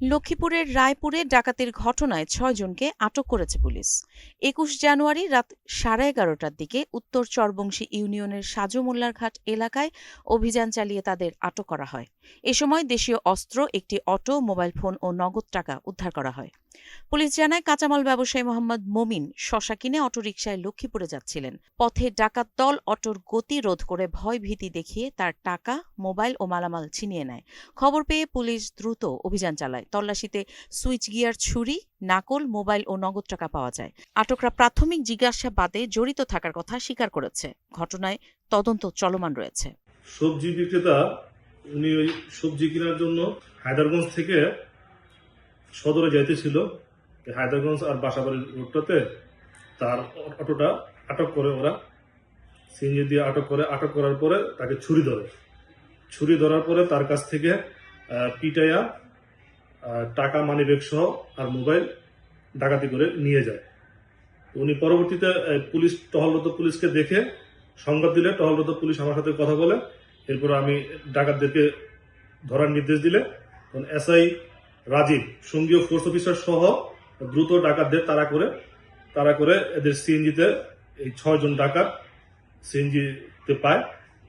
লক্ষ্মীপুরের রায়পুরে ডাকাতির ঘটনায় ৬ জনকে আটক করেছে পুলিশ। ২১ জানুয়ারি রাত 11:30টার দিকে উত্তর চরবংশী ইউনিয়নের সাজু মোল্লারঘাট এলাকায় অভিযান চালিয়ে তাদের আটক করা হয়। এ সময় দেশীয় অস্ত্র, একটি অটো, মোবাইল ফোন ও নগদ টাকা উদ্ধার করা হয়। পুলিশ জানায়, কাঁচামাল ব্যবসায়ী মোহাম্মদ মমিন শসা কিনে অটোরিকশায় লক্ষ্মীপুরে যাচ্ছিলেন। পথে ডাকাত দল অটোর গতি রোধ করে ভয়-ভীতি দেখিয়ে তার টাকা, মোবাইল ও মালামাল ছিনিয়ে নেয়। খবর পেয়ে পুলিশ দ্রুত অভিযান চালায়। তল্লাশিতে সুইচ গিয়ার, ছুরি, নাকল, মোবাইল ও নগদ টাকা পাওয়া যায়। আটকরা প্রাথমিক জিজ্ঞাসাবাদে জড়িত থাকার কথা স্বীকার করেছে। ঘটনায় তদন্ত চলমান রয়েছে। সবজি বিক্রেতা উনি ওই সবজি কেনার জন্য হায়দারগঞ্জ থেকে সদরে যাইতেছিল। হায়দারগঞ্জ আর বাসাবাড়ির রোডটাতে তার অটোটা আটক করে ওরা, সিএনজি দিয়ে আটক করে। আটক করার পরে তাকে ছুরি ধরার পরে তার কাছ থেকে পিটাইয়া টাকা, মানিব্যাগ সহ আর মোবাইল ডাকাতি করে নিয়ে যায়। উনি পরবর্তীতে টহলরত পুলিশকে দেখে সংবাদ দিলে টহলরত পুলিশ আমার সাথে কথা বলে। এরপর আমি ডাকাতদেরকে ধরার নির্দেশ দিলে এসআই রাজীব সঙ্গীয় ফোর্স অফিসার সহ দ্রুত ডাকাতদের তাড়া করে এদের সিএনজিতে, এই ৬ জন ডাকাত সিএনজিতে পায়।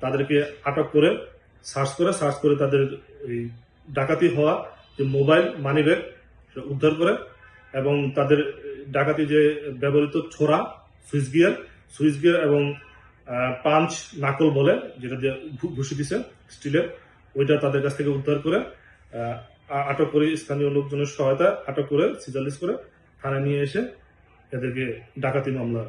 তাদেরকে আটক করে সার্চ করে তাদের এই ডাকাতি হওয়া যে মোবাইল, মানিব্যাগ উদ্ধার করে এবং তাদের ডাকাতি যে ব্যবহৃত ছোরা, সুইচ গিয়ার এবং পাঞ্চ, নাকল বলে যেটা দিয়ে ঘুষি দিছে স্টিলের, ওইটা তাদের কাছ থেকে উদ্ধার করে আটক করে স্থানীয় লোকজনের সহায়তা আটক করে সিজার লিস্ট করে থানায় নিয়ে এসে এদেরকে ডাকাতি মামলা